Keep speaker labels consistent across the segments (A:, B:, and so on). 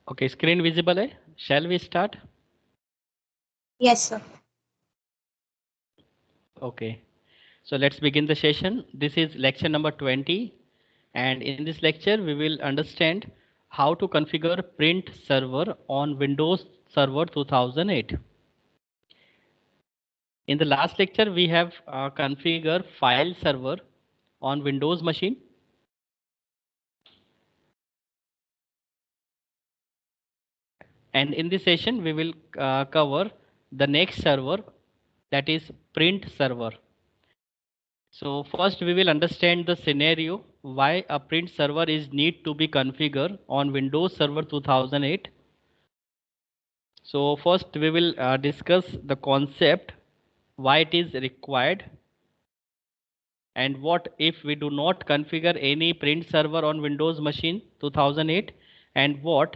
A: Okay, screen visible hai? Shall we start?
B: Yes, sir.
A: Okay, so let's begin the session. This is lecture number 20, and in this lecture we will understand how to configure print server on Windows Server 2008. In the last lecture we have configured file server on Windows machine, and in this session we will cover the next server, that is print server. So first we will understand the scenario why a print server is need to be configured on Windows Server 2008. So first we will discuss the concept, why it is required, and what if we do not configure any print server on Windows machine 2008, and what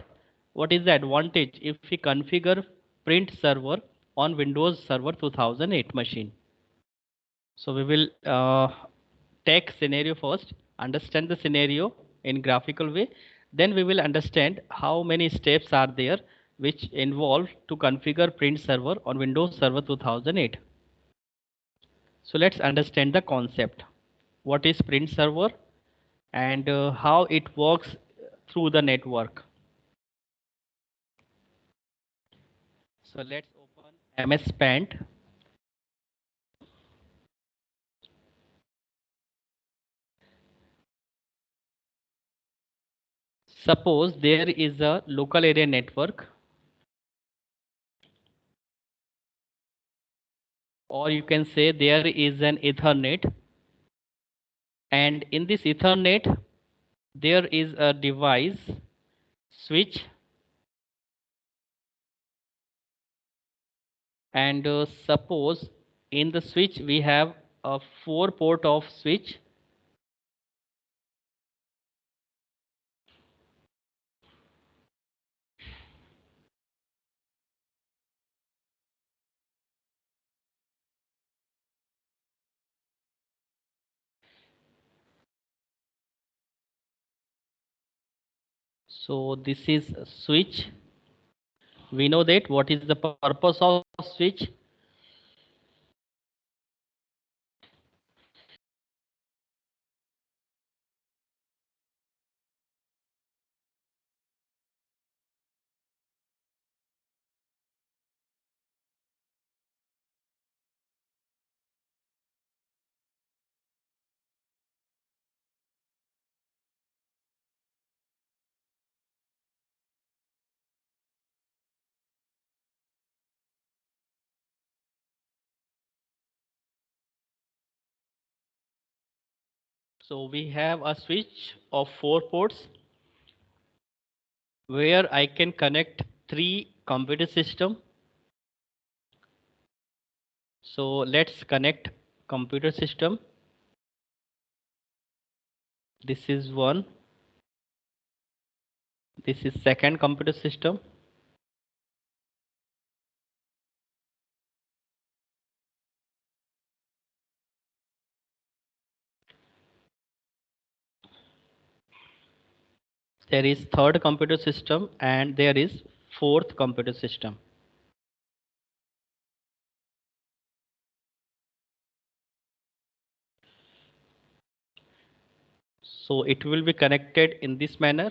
A: is the advantage if we configure print server on Windows Server 2008 machine. So we will take scenario first, understand the scenario in graphical way, then we will understand how many steps are there which involve to configure print server on Windows Server 2008. So let's understand the concept. What is print server and how it works through the network. So let's open MS Paint. Suppose there is a local area network, or you can say there is an Ethernet, and in this Ethernet there is a device switch, and suppose in the switch we have a 4 port of switch. So this is a switch. We know that what is the purpose of switch. So we have a switch of 4 ports where I can connect 3 computer system. So let's connect computer system. This is one. This is second computer system. There is third computer system, and there is fourth computer system. So it will be connected in this manner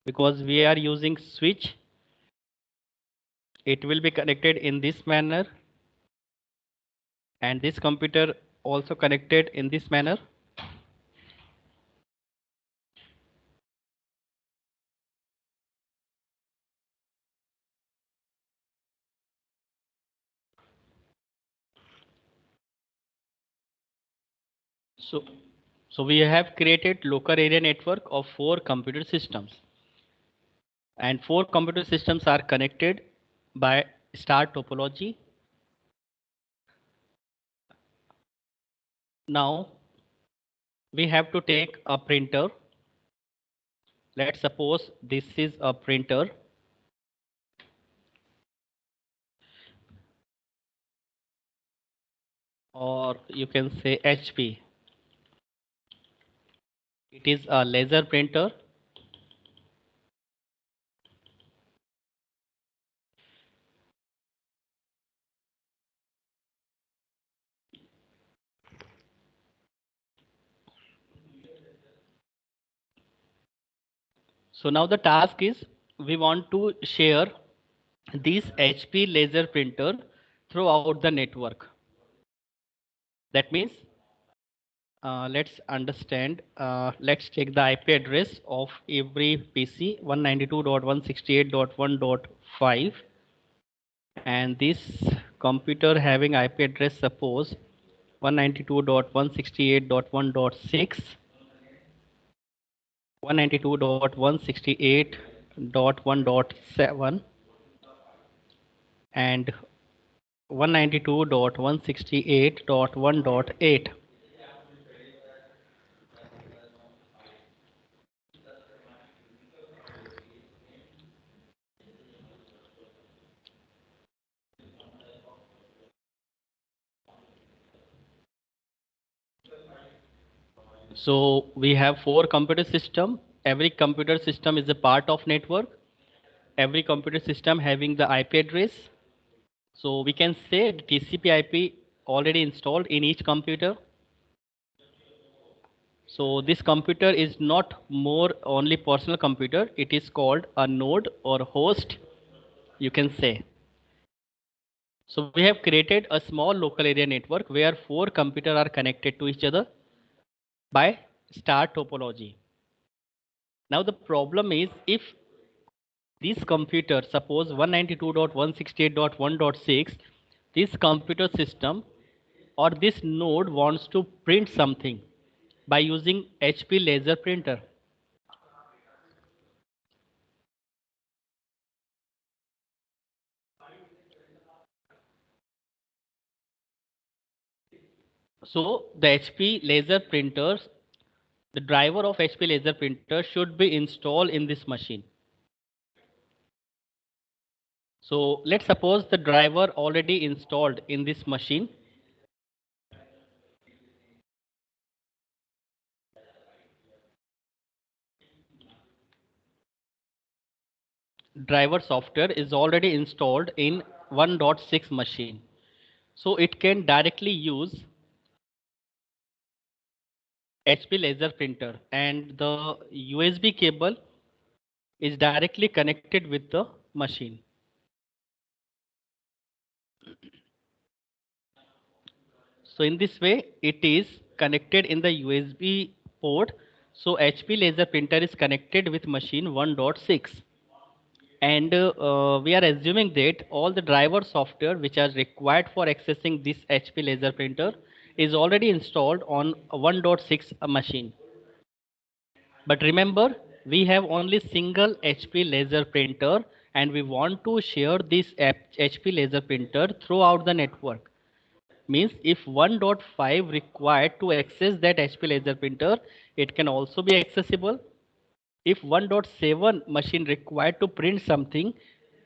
A: because we are using switch. It will be connected in this manner, and this computer also connected in this manner. So, so we have created local area network of 4 computer systems, and 4 computer systems are connected by star topology. Now we have to take a printer. Let's suppose this is a printer, or you can say HP. It is a laser printer. So now the task is we want to share this HP laser printer throughout the network. That means let's understand. Let's check the IP address of every PC 192.168.1.5, and this computer having IP address suppose 192.168.1.6, 192.168.1.7, and 192.168.1.8. So we have four computer system. Every computer system is a part of network. Every computer system having the IP address. So we can say the TCP IP already installed in each computer. So this computer is not more only personal computer. It is called a node or host, you can say. So we have created a small local area network where four computers are connected to each other by star topology. Now the problem is if this computer, suppose 192.168.1.6, this computer system or this node wants to print something by using HP laser printer. So the HP laser printers, the driver of HP laser printer should be installed in this machine. So let's suppose the driver already installed in this machine. Driver software is already installed in 1.6 machine. So it can directly use HP laser printer, and the USB cable is directly connected with the machine. So in this way it is connected in the USB port. So HP laser printer is connected with machine 1.6, and we are assuming that all the driver software which are required for accessing this HP laser printer is already installed on a 1.6 machine. But remember, we have only single HP laser printer and we want to share this HP laser printer throughout the network. Means if 1.5 required to access that HP laser printer, it can also be accessible. If 1.7 machine required to print something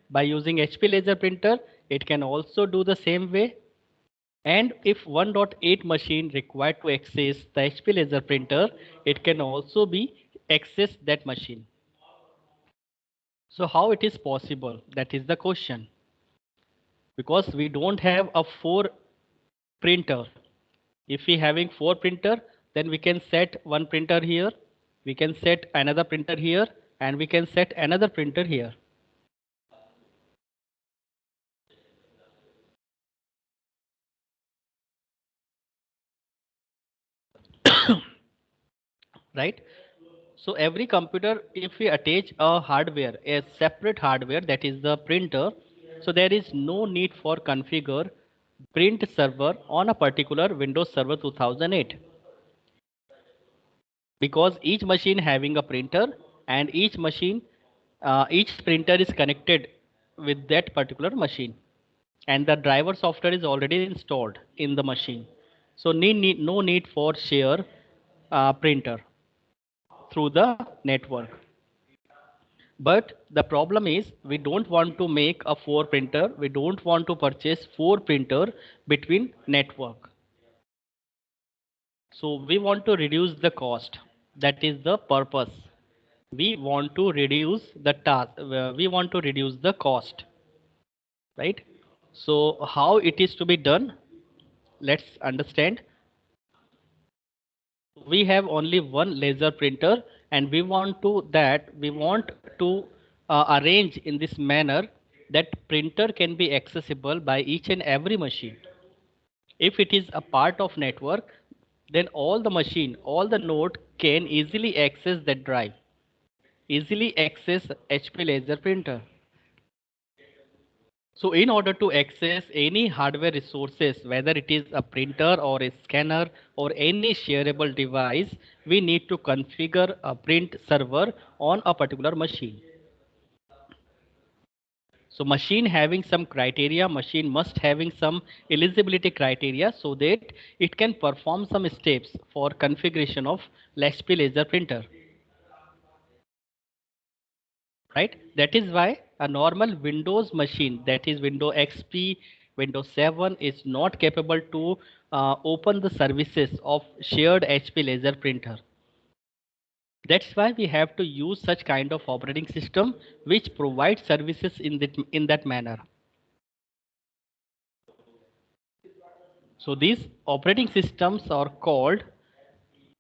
A: by using HP laser printer, it can also do the same way. And if 1.8 machine required to access the HP laser printer, it can also be access that machine. So how it is possible? That is the question. Because we don't have a four printer. If we having four printer, then we can set one printer here, we can set another printer here, and we can set another printer here. Right? So every computer, if we attach a hardware, a separate hardware that is the printer, so there is no need for configure print server on a particular Windows Server 2008, because each machine having a printer, and each printer is connected with that particular machine, and the driver software is already installed in the machine. So no need for share printer through the network. But the problem is we don't want to make a four printer. We don't want to purchase four printer between network. So we want to reduce the cost. That is the purpose. We want to reduce the task. We want to reduce the cost, right? So how it is to be done? Let's understand. We have only one laser printer and we want to arrange in this manner that printer can be accessible by each and every machine. If it is a part of network, then all the node can easily access that drive, easily access HP laser printer. So in order to access any hardware resources, whether it is a printer or a scanner or any shareable device, we need to configure a print server on a particular machine. So machine having some criteria, machine must having some eligibility criteria so that it can perform some steps for configuration of HP laser printer. Right? That is why a normal Windows machine, that is Windows XP, Windows 7, is not capable to open the services of shared HP laser printer. That's why we have to use such kind of operating system which provides services in that manner. So these operating systems are called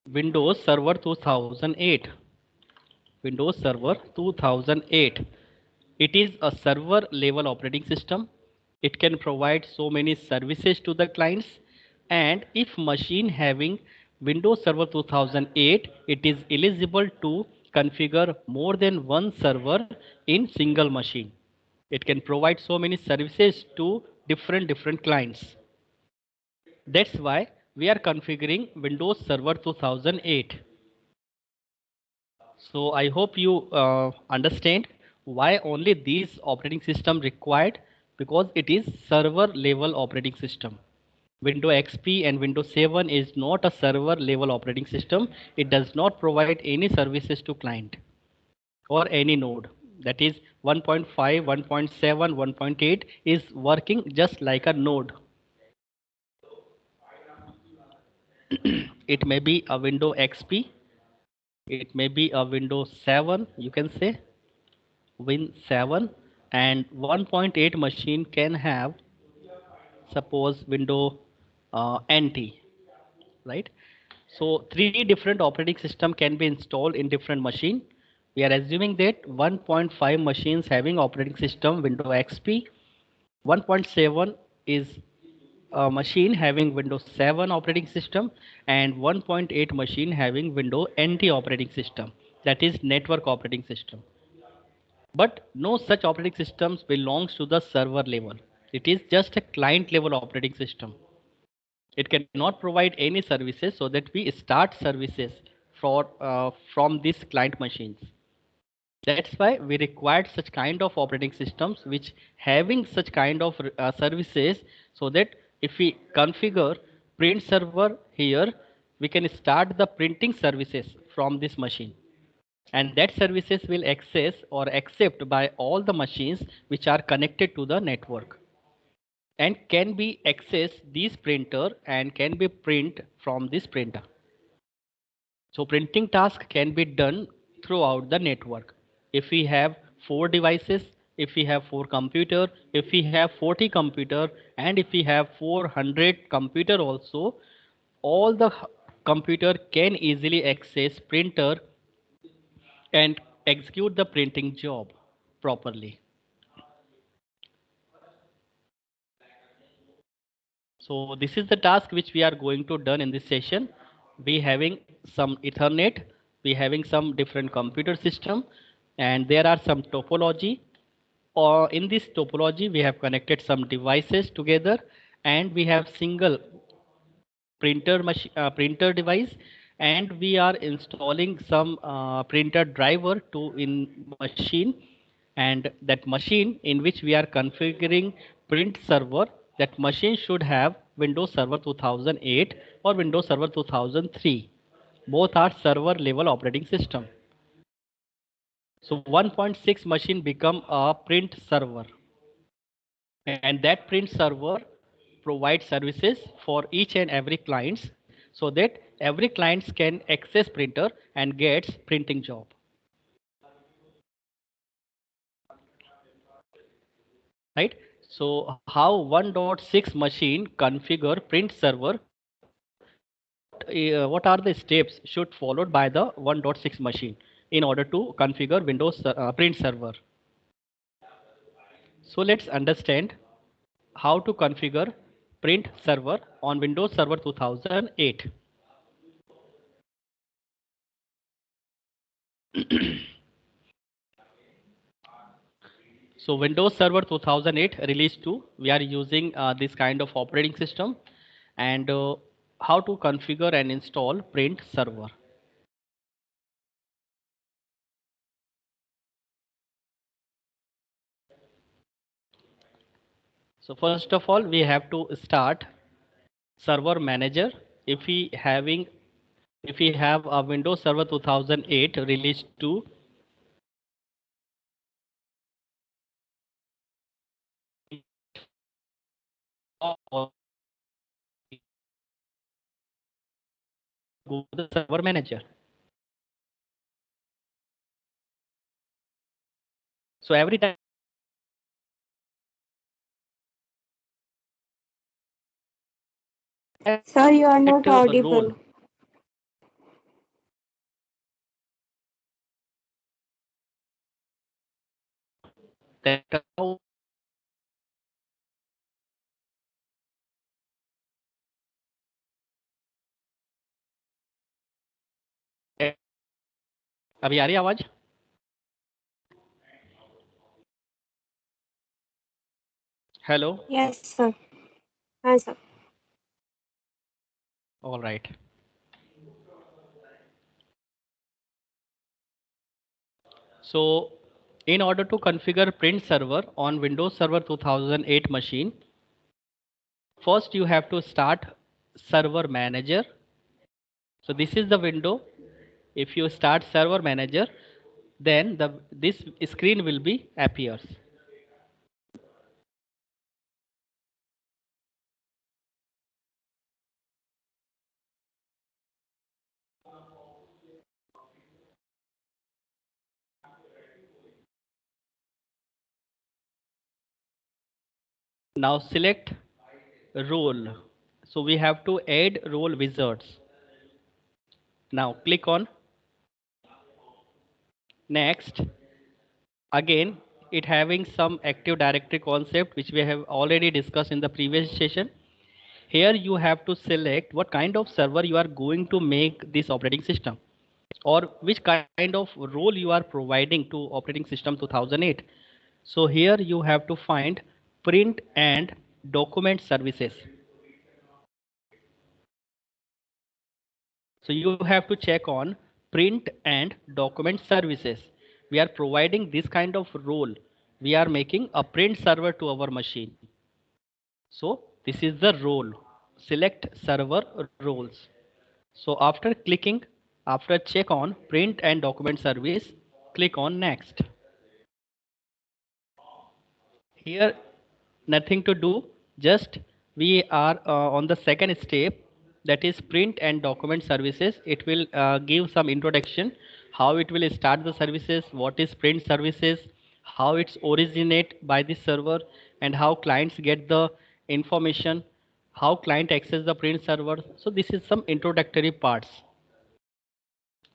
A: Windows Server 2008. Windows Server 2008. It is a server level operating system. It can provide so many services to the clients. And if machine having Windows Server 2008, it is eligible to configure more than one server in single machine. It can provide so many services to different clients. That's why we are configuring Windows Server 2008. So I hope you understand why only these operating system required, because it is server level operating system. Windows XP and Windows 7 is not a server level operating system. It does not provide any services to client or any node. That is 1.5, 1.7, 1.8 is working just like a node. It may be a Windows XP, it may be a Windows 7, you can say Win 7, and 1.8 machine can have suppose window NT, right? So three different operating system can be installed in different machine. We are assuming that 1.5 machines having operating system Windows XP, 1.7 is a machine having Windows 7 operating system, and 1.8 machine having Windows NT operating system, that is network operating system. But no such operating systems belongs to the server level. It is just a client level operating system. It cannot provide any services so that we start services from these client machines. That's why we required such kind of operating systems which having such kind of services, so that if we configure print server here, we can start the printing services from this machine, and that services will access or accept by all the machines which are connected to the network, and can be access this printer and can be print from this printer. So printing task can be done throughout the network. If we have four devices, if we have four computer, if we have 40 computer, and if we have 400 computer also, all the computer can easily access printer and execute the printing job properly. So this is the task which we are going to done in this session. We having some Ethernet, we having some different computer system, and there are some topology. Or in this topology, we have connected some devices together, and we have single printer device, and we are installing some printer driver to in machine, and that machine in which we are configuring print server, that machine should have Windows Server 2008 or Windows Server 2003. Both are server level operating system. So 1.6 machine become a print server, and that print server provides services for each and every clients, so that every clients can access printer and gets printing job. Right? So how 1.6 machine configure print server to what are the steps should followed by the 1.6 machine in order to configure Windows print server. So let's understand how to configure print server on Windows Server 2008. So Windows Server 2008 release 2, we are using this kind of operating system, and how to configure and install print server. So first of all, we have to start server manager. If we having if we have a Windows Server 2008 release 2, or go to the server manager. So every time
B: Sir, you are not
A: a role
B: audible.
A: that अभी आ रही है आवाज? Hello.
B: Yes, sir. Hi, sir.
A: All right. So in order to configure print server on Windows Server 2008 machine, first you have to start server manager. So this is the window. If you start server manager, then this screen will be appears. Now select role. So we have to add role wizards. Now click on next. Again, it having some active directory concept which we have already discussed in the previous session. Here you have to select what kind of server you are going to make this operating system, or which kind of role you are providing to operating system 2008. So here you have to find print and document services. So you have to check on print and document services. We are providing this kind of role. We are making a print server to our machine. So this is the role. Select server roles. So after check on print and document service, click on next. Here nothing to do, just we are on the second step, that is print and document services. It will give some introduction, how it will start the services, what is print services, how it's originate by the server, and how clients get the information, how client access the print server. So this is some introductory parts.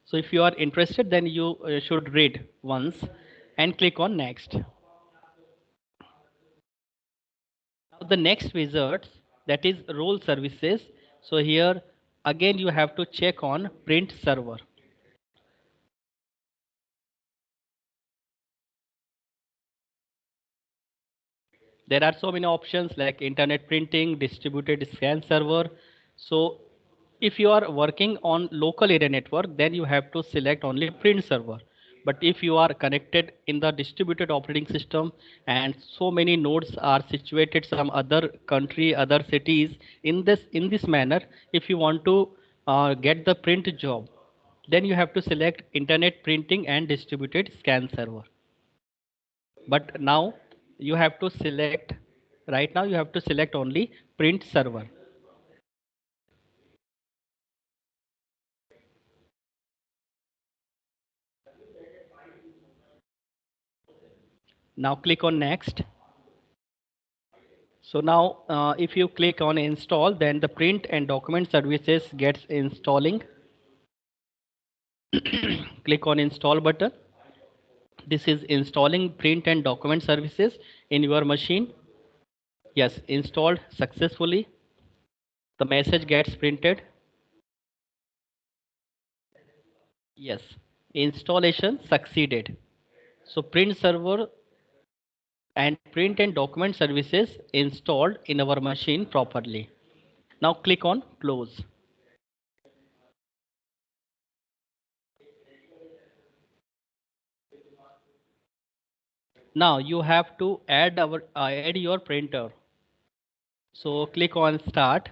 A: So if you are interested, then you should read once and click on next. Now the next wizard, that is role services. So here again you have to check on print server. There are so many options like internet printing, distributed scan server. So if you are working on local area network, then you have to select only print server. But if you are connected in the distributed operating system and so many nodes are situated some other country, other cities, in this manner, if you want to get the print job, then you have to select internet printing and distributed scan server. But now you have to select, right now you have to select only print server. Now click on next. So now if you click on install, then the print and document services gets installing. Click on install button. This is installing print and document services in your machine. Yes, installed successfully. The message gets printed. Yes, installation succeeded. So print server and print and document services installed in our machine properly. Now click on close. Now you have to add your printer. So click on start,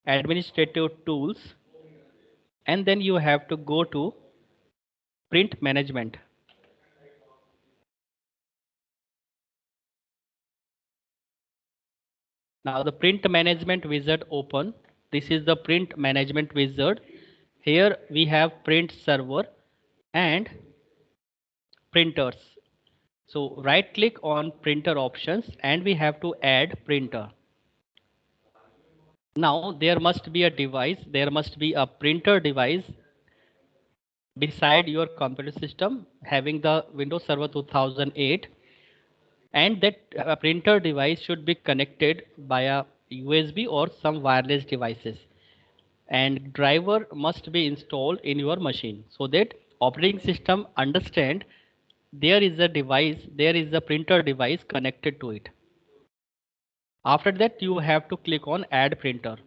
A: administrative tools, and then you have to go to print management. Now the print management wizard open. This is the print management wizard. Here we have print server and printers. So right click on printer options and we have to add printer. Now there must be a device, there must be a printer device beside your computer system having the Windows Server 2008, and that printer device should be connected via USB or some wireless devices, and driver must be installed in your machine so that operating system understand there is a device, there is a printer device connected to it. After that you have to click on add printer.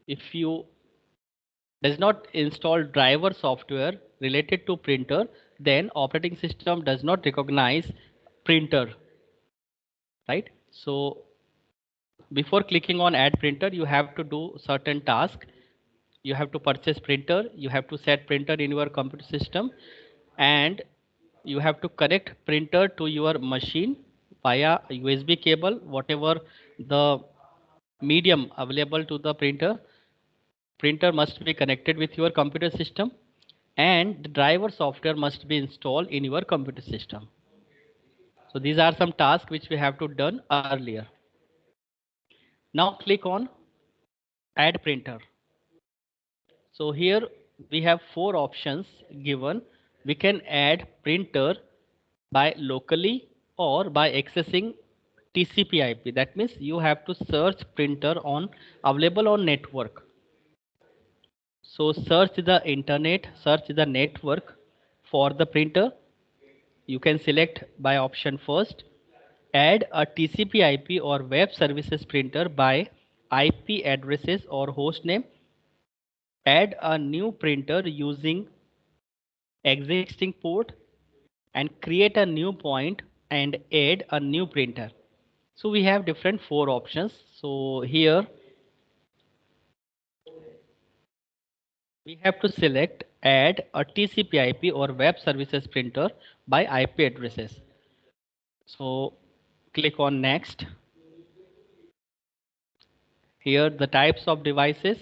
A: If you does not install driver software related to printer, then operating system does not recognize printer, right? So before clicking on add printer, you have to do certain task. You have to purchase printer, you have to set printer in your computer system, and you have to connect printer to your machine via USB cable, whatever the medium available to the printer. Printer must be connected with your computer system, and the driver software must be installed in your computer system. So these are some tasks which we have to done earlier. Now click on add printer. So here we have four options given. We can add printer by locally or by accessing TCP/IP. That means you have to search printer on available on network. So search the internet, search the network for the printer. You can select by option first. Add a TCP/IP or web services printer by IP addresses or host name. Add a new printer using existing port and create a new point and add a new printer. So we have different four options. So here we have to select add a TCP/IP or web services printer by IP addresses. So click on next. Here the types of devices,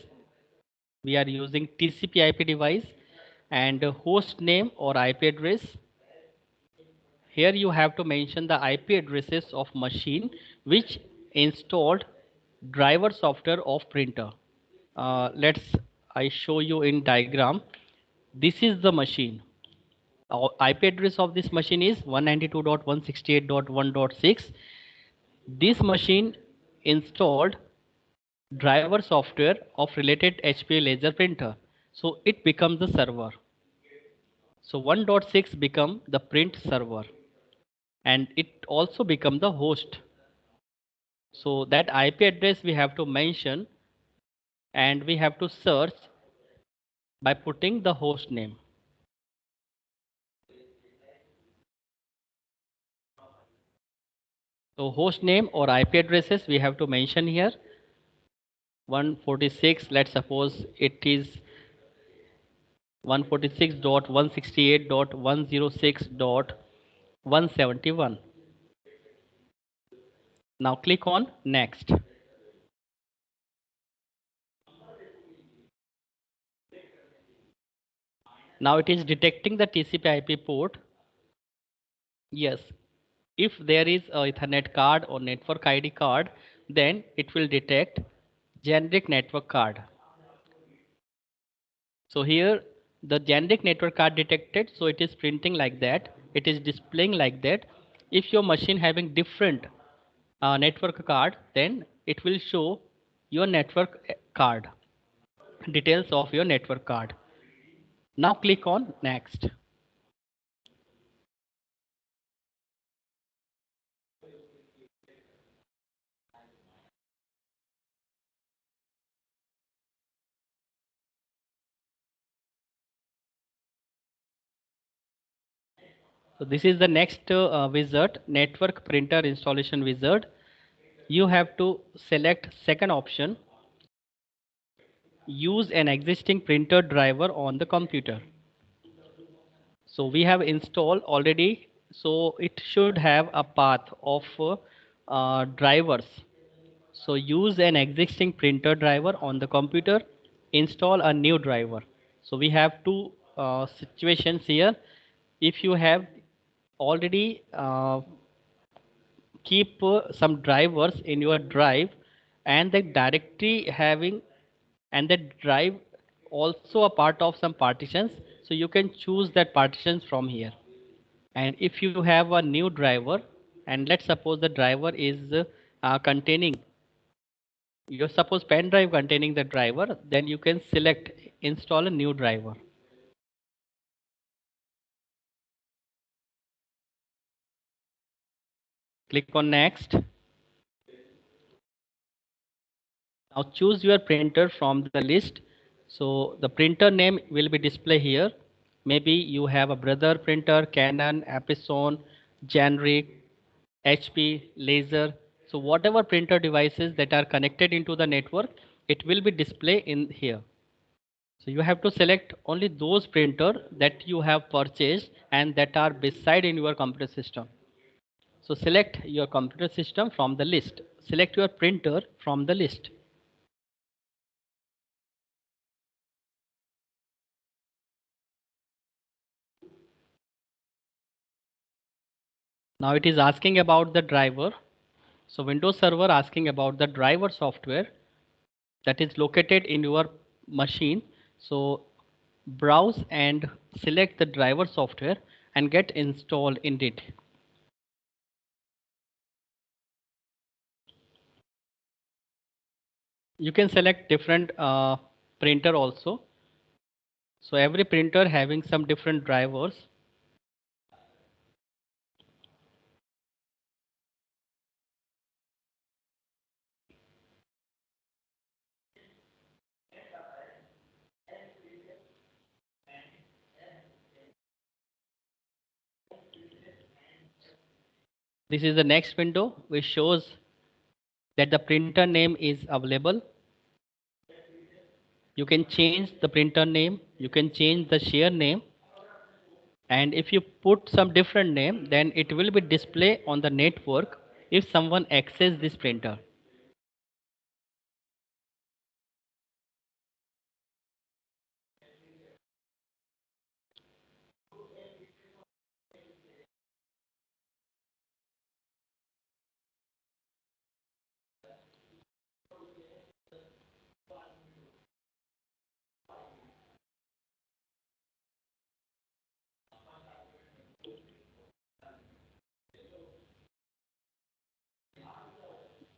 A: we are using TCP/IP device and host name or IP address. Here you have to mention the IP addresses of machine which installed driver software of printer. Let's I show you in diagram. This is the machine. Our IP address of this machine is 192.168.1.6. This machine installed driver software of related HP laser printer. So it becomes the server. So 1.6 become the print server, and it also become the host. So that IP address we have to mention, and we have to search by putting the host name. So host name or IP addresses we have to mention here. 146, let's suppose it is 146.168.106.171. Now click on next. Now it is detecting the TCP/IP port. Yes, if there is a Ethernet card or network ID card then it will detect generic network card. So here the generic network card detected, so it is printing like that, it is displaying like that. If your machine having different network card, then it will show your network card, details of your network card. Now click on next. So this is the next wizard, network printer installation wizard. You have to select second option, use an existing printer driver on the computer. So we have installed already, so it should have a path of drivers. So use an existing printer driver on the computer, install a new driver. So we have two situations here. If you have already keep some drivers in your drive, and the directory having, and that drive also a part of some partitions, so you can choose that partitions from here. And if you have a new driver, and let's suppose the driver is containing, you suppose pen drive containing the driver, then you can select install a new driver. Click on next. Now choose your printer from the list. So the printer name will be displayed here. Maybe you have a brother printer, Canon, Epson, Generic, HP, Laser. So whatever printer devices that are connected into the network, it will be displayed in here. So you have to select only those printer that you have purchased and that are beside in your computer system. So select your computer system from the list. Select your printer from the list. Now it is asking about the driver. So Windows Server asking about the driver software that is located in your machine. So browse and select the driver software and get installed in it. You can select different printer also. So every printer having some different drivers. This is the next window which shows that the printer name is available. You can change the printer name, you can change the share name, and if you put some different name, then it will be displayed on the network if someone access this printer.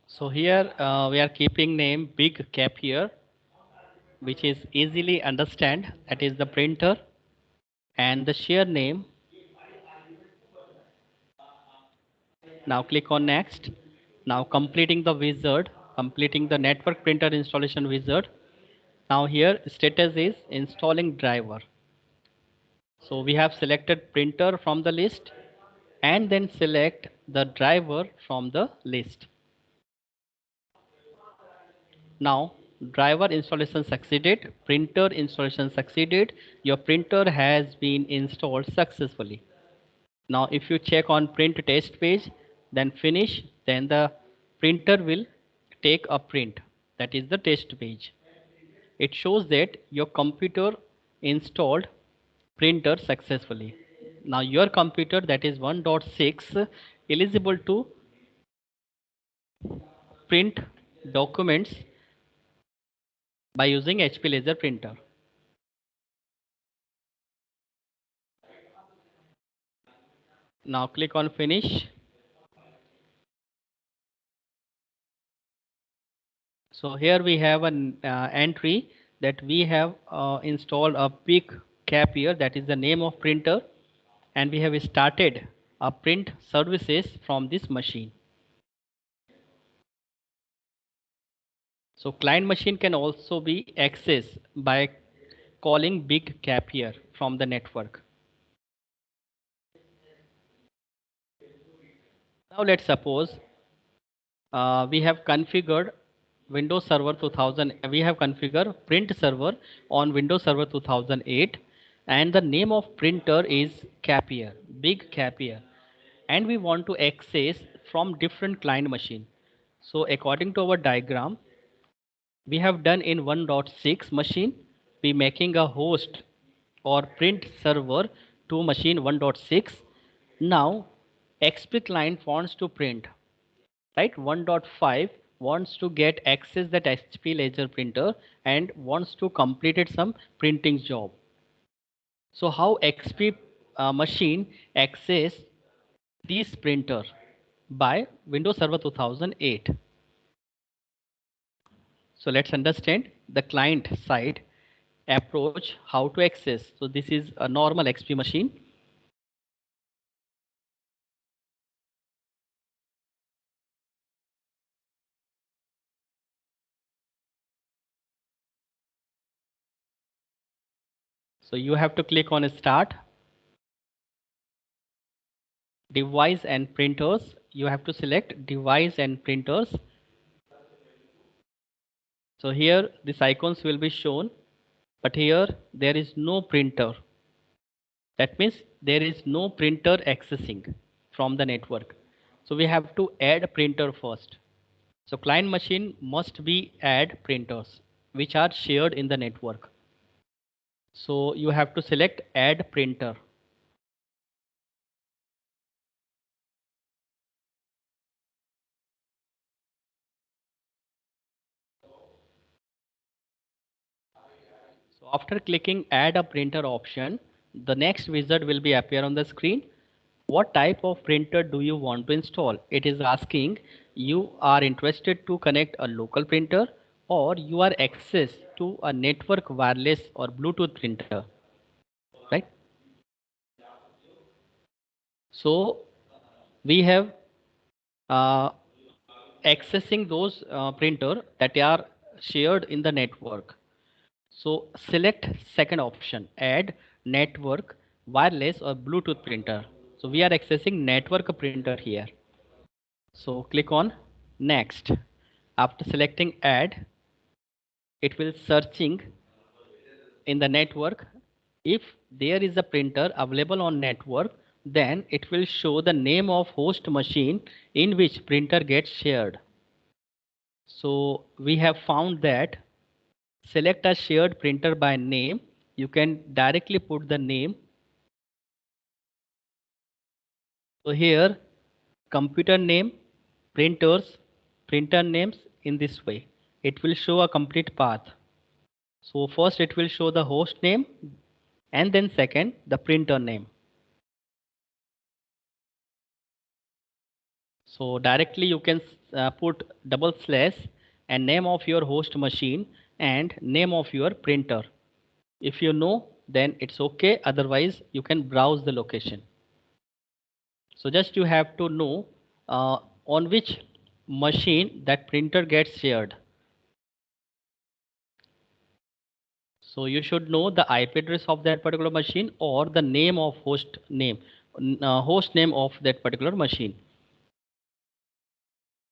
A: So here we are keeping name big cap here, which is easily understand, that is the printer, and the share name. Now click on next. Now completing the wizard, completing the network printer installation wizard. Now here status is installing driver. So we have selected printer from the list and then select the driver from the list. Now driver installation succeeded, printer installation succeeded, your printer has been installed successfully. Now if you check on print test page, then finish, then the printer will take a print, that is the test page. It shows that your computer installed printer successfully. Now your computer, that is 1.6, eligible to print documents by using HP laser printer. Now click on finish. So here we have an entry that we have installed a Peak Capier, that is the name of printer, and we have started a print services from this machine. So client machine can also be accessed by calling Big Capier from the network. Now let's suppose we have configured Windows Server 2000. We have configured print server on Windows Server 2008, and the name of printer is Capier, Big Capier, and we want to access from different client machine. So according to our diagram, we have done in 1.6 machine, we making a host or print server to machine 1.6. Now XP client wants to print, right? 1.5 wants to get access that HP laser printer and wants to complete it some printing job. So how XP machine access this printer? By Windows Server 2008. So let's understand the client side approach, how to access. So this is a normal XP machine. So you have to click on start, device and printers. You have to select device and printers. So here these icons will be shown, but here there is no printer. That means there is no printer accessing from the network. So we have to add a printer first. So client machine must be add printers which are shared in the network. So you have to select add printer. So after clicking add a printer option, the next wizard will be appear on the screen. What type of printer do you want to install? It is asking you are interested to connect a local printer or you are access to a network wireless or Bluetooth printer, right? So we have uh, accessing those printer that are shared in the network. So select second option, add network, wireless or Bluetooth printer. So we are accessing network printer here. So click on next. After selecting add, it will searching in the network. If there is a printer available on network, then it will show the name of host machine in which printer gets shared. So we have found that select a shared printer by name. You can directly put the name. So here computer name, printers, printer names in this way. It will show a complete path. So first it will show the host name and then second the printer name. So directly you can put double slash and name of your host machine and name of your printer. If you know, then it's okay. Otherwise you can browse the location. So just you have to know on which machine that printer gets shared. So you should know the IP address of that particular machine or the name of host name of that particular machine.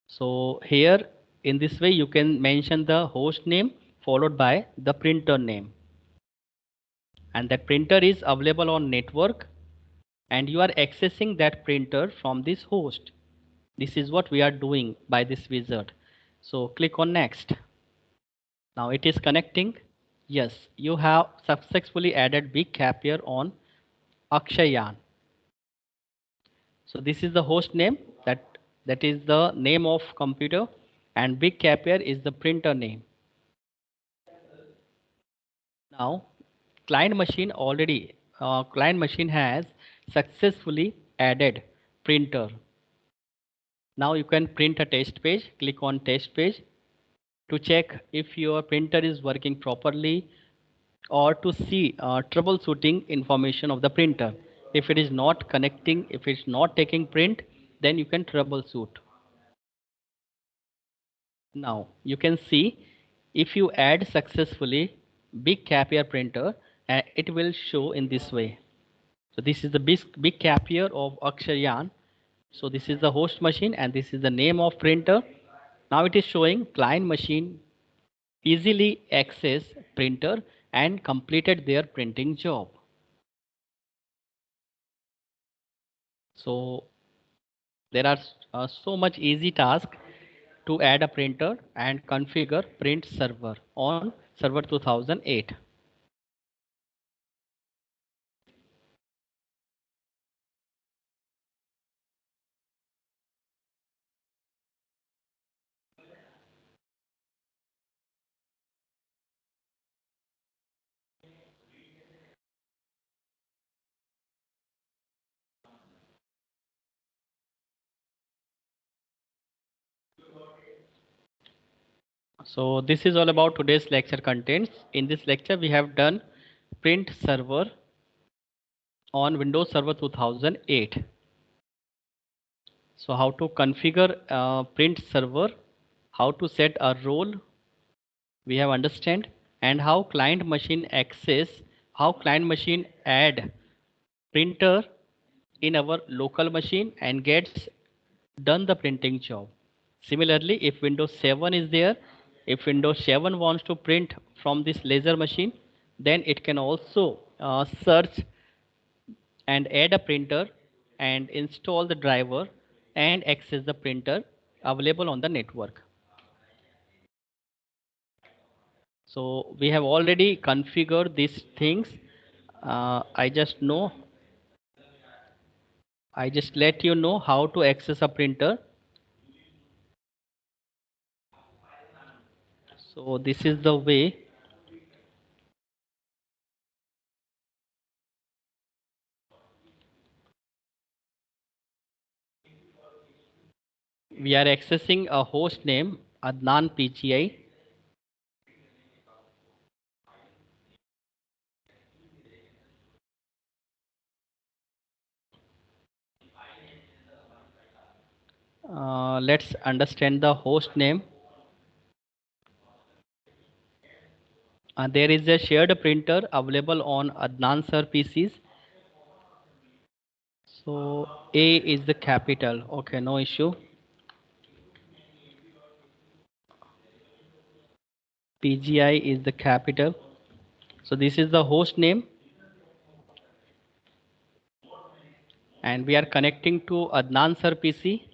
A: So here in this way you can mention the host name followed by the printer name, and that printer is available on network and you are accessing that printer from this host. This is what we are doing by this wizard. So click on next. Now it is connecting. Yes, you have successfully added Big Capier on Akshayan. So this is the host name, that is the name of computer, and Big Capier is the printer name. Now, client machine has successfully added printer. Now you can print a test page. Click on test page to check if your printer is working properly or to see troubleshooting information of the printer. If it is not connecting, if it's not taking print, then you can troubleshoot. Now you can see if you add successfully Big Capier printer, it will show in this way. So this is the big Capier of Aksharyan. So this is the host machine and this is the name of printer. Now it is showing client machine easily access printer and completed their printing job. So there are so much easy task to add a printer and configure print server on server 2008. So this is all about today's lecture contents. In this lecture we have done print server on Windows Server 2008. So how to configure print server, how to set a role, we have understand, and how client machine access, how client machine add printer in our local machine and gets done the printing job. Similarly, if Windows 7 is there, if Windows 7 wants to print from this laser machine, then it can also search and add a printer and install the driver and access the printer available on the network. So we have already configured these things. I just let you know how to access a printer. So this is the way we are accessing a host name Adnan PGI. Let's understand the host name. There is a shared printer available on Adnan sir PCs. So A is the capital. Okay, no issue. PGI is the capital. So this is the host name and we are connecting to Adnan sir PC.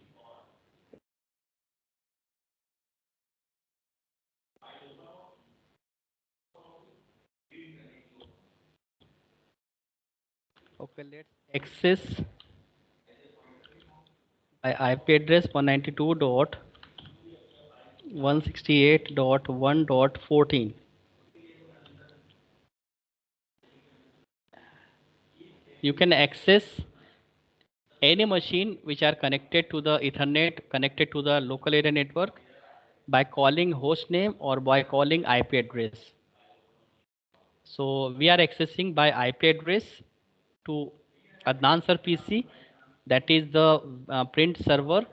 A: Okay, let's access by IP address 192.168.1.14. You can access any machine which are connected to the Ethernet, connected to the local area network by calling host name or by calling IP address. So we are accessing by IP address to Adnan sir PC, that is the print server,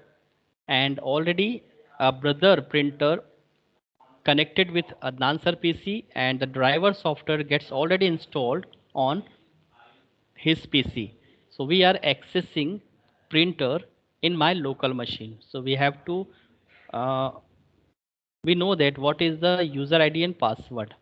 A: and already a brother printer connected with Adnan sir PC and the driver software gets already installed on his PC. So we are accessing printer in my local machine. So we have to uh, we know that what is the user ID and password.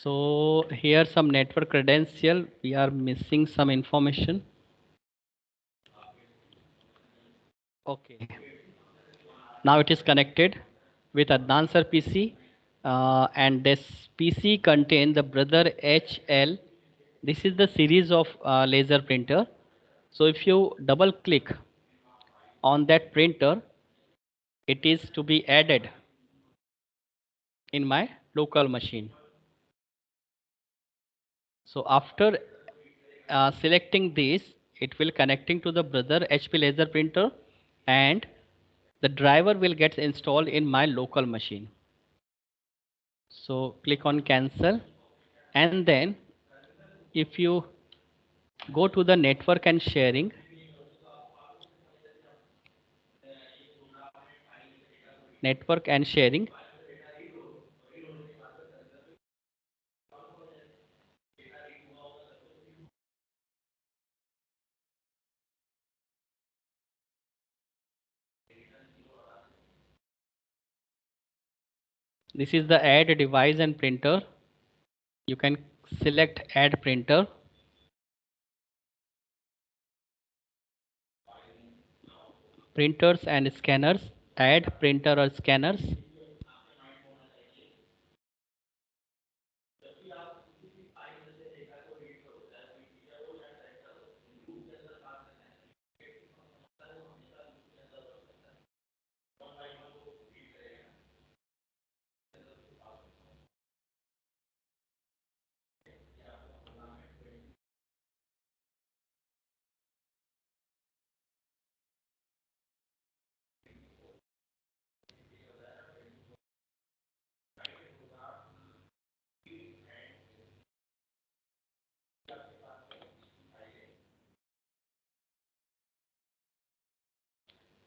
A: So here some network credential, we are missing some information. Okay. Now it is connected with Adnan sir PC, and this PC contain the Brother HL. This is the series of laser printer. So if you double click on that printer, it is to be added in my local machine. So after selecting this, it will connecting to the Brother HP laser printer, and the driver will get installed in my local machine. So click on cancel, and then if you go to the network and sharing, network and sharing, this is the add device and printer. You can select add printer, printers and scanners, add printer or scanners.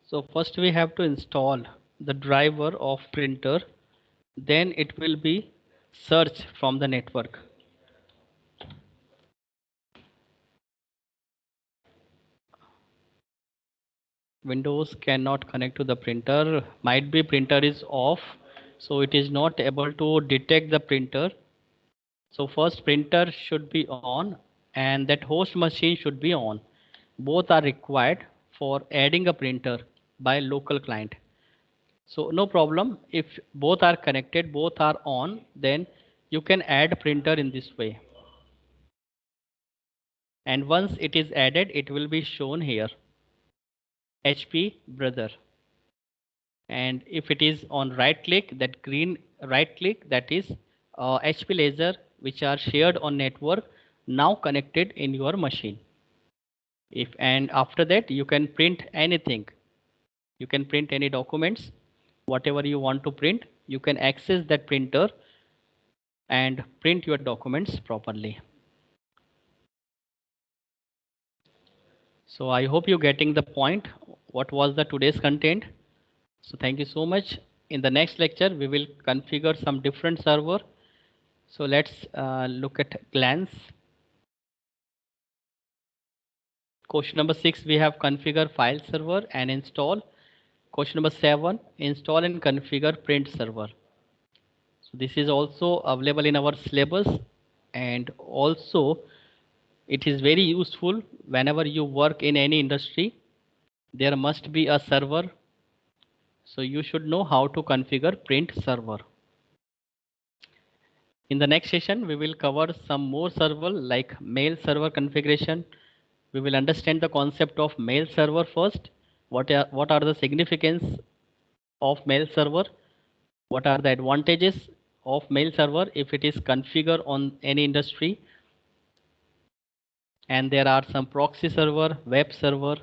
A: So first we have to install the driver of printer, then it will be search from the network. Windows cannot connect to the printer, might be printer is off, so it is not able to detect the printer. So first printer should be on and that host machine should be on. Both are required for adding a printer by local client. So no problem, if both are connected, both are on, then you can add printer in this way. And once it is added, it will be shown here, HP brother. And if it is on right click, that green right click, that is HP laser which are shared on network, now connected in your machine. If and after that you can print anything, you can print any documents, whatever you want to print, you can access that printer and print your documents properly. So I hope you're getting the point what was the today's content. So thank you so much. In the next lecture we will configure some different server. So let's look at glance. Question number 6, we have configure file server and install. Question number 7, install and configure print server. So this is also available in our syllabus, and also it is very useful whenever you work in any industry. There must be a server, so you should know how to configure print server. In the next session, we will cover some more server like mail server configuration. We will understand the concept of mail server first. What are the significance of mail server? What are the advantages of mail server if it is configured on any industry? And there are some proxy server, web server,